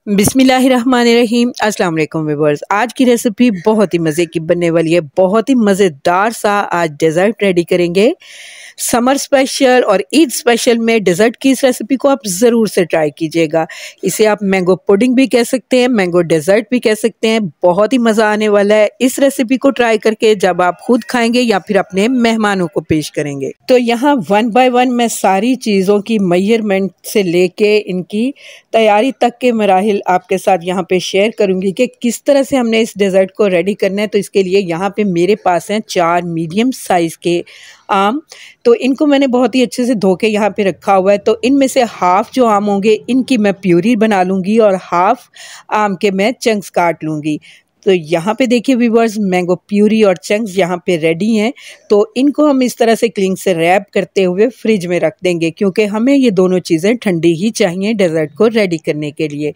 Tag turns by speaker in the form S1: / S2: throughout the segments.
S1: बिस्मिल्लाहिर्रहमानिर्रहीम। अस्सलाम वालेकुम व्यूअर्स। आज की रेसिपी बहुत ही मज़े की बनने वाली है। बहुत ही मज़ेदार सा आज डेज़र्ट रेडी करेंगे। समर स्पेशल और ईद स्पेशल में डेज़र्ट की इस रेसिपी को आप ज़रूर से ट्राई कीजिएगा। इसे आप मैंगो पुडिंग भी कह सकते हैं, मैंगो डेज़र्ट भी कह सकते हैं। बहुत ही मज़ा आने वाला है इस रेसिपी को ट्राई करके, जब आप खुद खाएंगे या फिर अपने मेहमानों को पेश करेंगे। तो यहाँ 1 बाय 1 मैं सारी चीज़ों की मेजरमेंट से लेके इनकी तैयारी तक के मराहिल आपके साथ यहाँ पे शेयर करूँगी कि किस तरह से हमने इस डेज़र्ट को रेडी करना है। तो इसके लिए यहाँ पे मेरे पास हैं 4 मीडियम साइज़ के आम। तो इनको मैंने बहुत ही अच्छे से धो के यहाँ पे रखा हुआ है। तो इनमें से हाफ़ जो आम होंगे इनकी मैं प्यूरी बना लूँगी और हाफ़ आम के मैं चंक्स काट लूँगी। तो यहाँ पे देखिए व्यूअर्स, मैंगो प्यूरी और चंक्स यहाँ पे रेडी हैं। तो इनको हम इस तरह से क्लिंग से रैप करते हुए फ्रिज में रख देंगे, क्योंकि हमें ये दोनों चीज़ें ठंडी ही चाहिए डेज़र्ट को रेडी करने के लिए।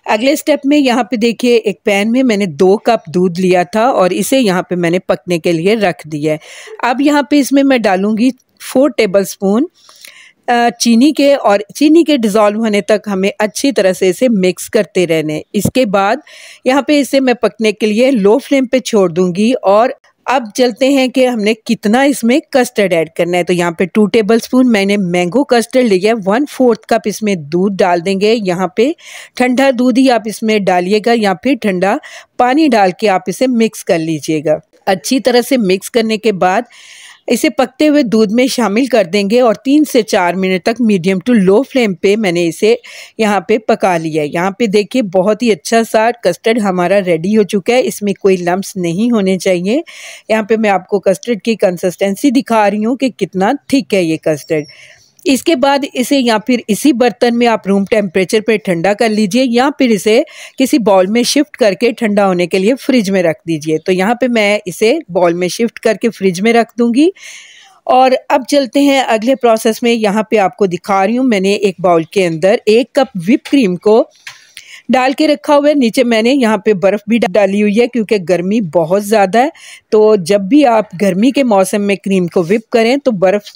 S1: अगले स्टेप में यहाँ पे देखिए, एक पैन में मैंने 2 कप दूध लिया था और इसे यहाँ पे मैंने पकने के लिए रख दिया है। अब यहाँ पे इसमें मैं डालूँगी 4 टेबलस्पून चीनी के, और चीनी के डिज़ोल्व होने तक हमें अच्छी तरह से इसे मिक्स करते रहने। इसके बाद यहाँ पे इसे मैं पकने के लिए लो फ्लेम पे छोड़ दूँगी। और अब चलते हैं कि हमने कितना इसमें कस्टर्ड ऐड करना है। तो यहाँ पे 2 टेबलस्पून मैंने मैंगो कस्टर्ड लिया है। 1/4 कप इसमें दूध डाल देंगे। यहाँ पे ठंडा दूध ही आप इसमें डालिएगा या फिर ठंडा पानी डाल के आप इसे मिक्स कर लीजिएगा। अच्छी तरह से मिक्स करने के बाद इसे पकते हुए दूध में शामिल कर देंगे और 3 से 4 मिनट तक मीडियम टू लो फ्लेम पे मैंने इसे यहाँ पे पका लिया है। यहाँ पे देखिए बहुत ही अच्छा सा कस्टर्ड हमारा रेडी हो चुका है। इसमें कोई लम्प्स नहीं होने चाहिए। यहाँ पे मैं आपको कस्टर्ड की कंसिस्टेंसी दिखा रही हूँ कि कितना थिक है ये कस्टर्ड। इसके बाद इसे या फिर इसी बर्तन में आप रूम टेम्परेचर पे ठंडा कर लीजिए, या फिर इसे किसी बाउल में शिफ्ट करके ठंडा होने के लिए फ्रिज में रख दीजिए। तो यहाँ पे मैं इसे बाउल में शिफ्ट करके फ्रिज में रख दूँगी। और अब चलते हैं अगले प्रोसेस में। यहाँ पे आपको दिखा रही हूँ, मैंने एक बाउल के अंदर 1 कप व्हिप क्रीम को डाल के रखा हुआ है। नीचे मैंने यहाँ पे बर्फ़ भी डाली हुई है, क्योंकि गर्मी बहुत ज़्यादा है। तो जब भी आप गर्मी के मौसम में क्रीम को व्हिप करें तो बर्फ़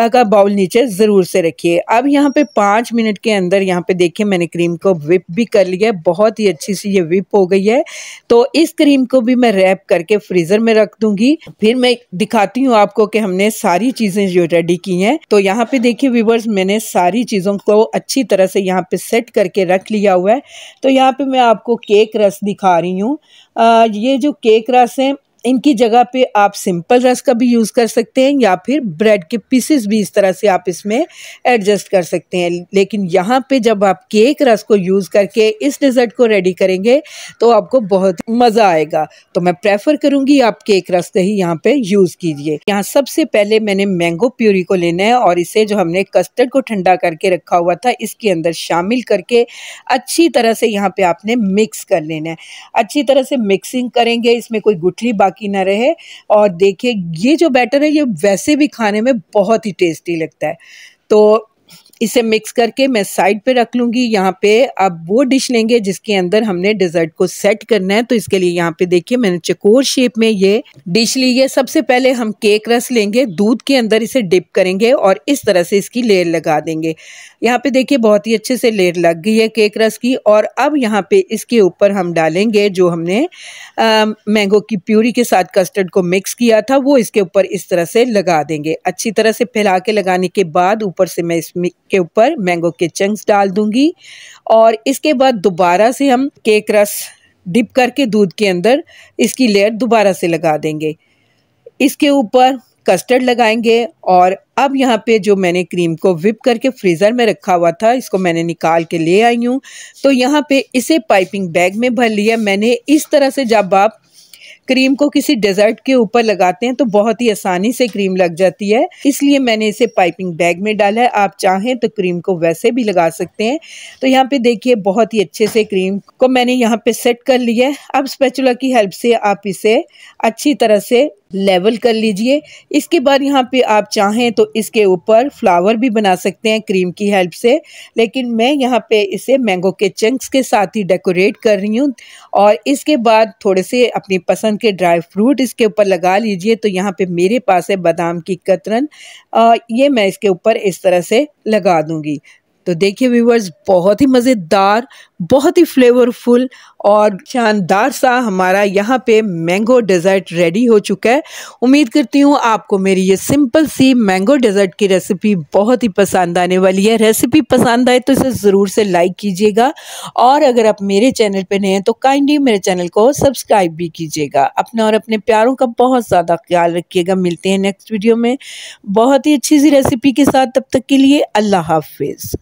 S1: का बाउल नीचे ज़रूर से रखिए। अब यहाँ पे 5 मिनट के अंदर यहाँ पे देखिए मैंने क्रीम को व्हिप भी कर लिया है। बहुत ही अच्छी सी ये व्हिप हो गई है। तो इस क्रीम को भी मैं रैप करके फ्रीज़र में रख दूँगी। फिर मैं दिखाती हूँ आपको कि हमने सारी चीज़ें जो रेडी की हैं। तो यहाँ पे देखिए व्यूअर्स, मैंने सारी चीज़ों को अच्छी तरह से यहाँ पे सेट करके रख लिया हुआ है। तो यहाँ पे मैं आपको केक रस दिखा रही हूँ। ये जो केक रस हैं, इनकी जगह पे आप सिंपल रस का भी यूज़ कर सकते हैं, या फिर ब्रेड के पीसेस भी इस तरह से आप इसमें एडजस्ट कर सकते हैं। लेकिन यहाँ पे जब आप केक रस को यूज़ करके इस डेज़र्ट को रेडी करेंगे तो आपको बहुत मज़ा आएगा। तो मैं प्रेफर करूँगी आप केक रस का ही यहाँ पे यूज़ कीजिए। यहाँ सबसे पहले मैंने मैंगो प्यूरी को लेना है और इसे जो हमने कस्टर्ड को ठंडा करके रखा हुआ था इसके अंदर शामिल करके अच्छी तरह से यहाँ पे आपने मिक्स कर लेना है। अच्छी तरह से मिक्सिंग करेंगे, इसमें कोई गुठली बाकी ना रहे। और देखिए ये जो बैटर है ये वैसे भी खाने में बहुत ही टेस्टी लगता है। तो इसे मिक्स करके मैं साइड पे रख लूँगी। यहाँ पे अब वो डिश लेंगे जिसके अंदर हमने डेज़र्ट को सेट करना है। तो इसके लिए यहाँ पे देखिए मैंने चकोर शेप में ये डिश ली है। सबसे पहले हम केक रस लेंगे, दूध के अंदर इसे डिप करेंगे और इस तरह से इसकी लेयर लगा देंगे। यहाँ पे देखिए बहुत ही अच्छे से लेयर लग गई है केक रस की। और अब यहाँ पे इसके ऊपर हम डालेंगे जो हमने मैंगो की प्यूरी के साथ कस्टर्ड को मिक्स किया था, वो इसके ऊपर इस तरह से लगा देंगे। अच्छी तरह से फैला के लगाने के बाद ऊपर से मैं इसमें के ऊपर मैंगो के चंक्स डाल दूंगी। और इसके बाद दोबारा से हम केक रस डिप करके दूध के अंदर इसकी लेयर दोबारा से लगा देंगे। इसके ऊपर कस्टर्ड लगाएंगे। और अब यहाँ पे जो मैंने क्रीम को व्हिप करके फ्रीज़र में रखा हुआ था इसको मैंने निकाल के ले आई हूँ। तो यहाँ पे इसे पाइपिंग बैग में भर लिया मैंने। इस तरह से जब आप क्रीम को किसी डेज़र्ट के ऊपर लगाते हैं तो बहुत ही आसानी से क्रीम लग जाती है, इसलिए मैंने इसे पाइपिंग बैग में डाला है। आप चाहें तो क्रीम को वैसे भी लगा सकते हैं। तो यहाँ पे देखिए बहुत ही अच्छे से क्रीम को मैंने यहाँ पे सेट कर लिया है। अब स्पैचुला की हेल्प से आप इसे अच्छी तरह से लेवल कर लीजिए। इसके बाद यहाँ पे आप चाहें तो इसके ऊपर फ्लावर भी बना सकते हैं क्रीम की हेल्प से, लेकिन मैं यहाँ पे इसे मैंगो के चंक्स के साथ ही डेकोरेट कर रही हूँ। और इसके बाद थोड़े से अपनी पसंद के ड्राई फ्रूट इसके ऊपर लगा लीजिए। तो यहाँ पे मेरे पास है बादाम की कतरन, ये मैं इसके ऊपर इस तरह से लगा दूँगी। तो देखिए व्यूअर्स, बहुत ही मज़ेदार, बहुत ही फ्लेवरफुल और शानदार सा हमारा यहाँ पे मैंगो डेजर्ट रेडी हो चुका है। उम्मीद करती हूँ आपको मेरी ये सिंपल सी मैंगो डेजर्ट की रेसिपी बहुत ही पसंद आने वाली है। रेसिपी पसंद आए तो इसे ज़रूर से लाइक कीजिएगा और अगर आप मेरे चैनल पे नए हैं तो काइंडली मेरे चैनल को सब्सक्राइब भी कीजिएगा। अपने और अपने प्यारों का बहुत ज़्यादा ख्याल रखिएगा। मिलते हैं नेक्स्ट वीडियो में बहुत ही अच्छी सी रेसिपी के साथ। तब तक के लिए अल्लाह हाफिज़।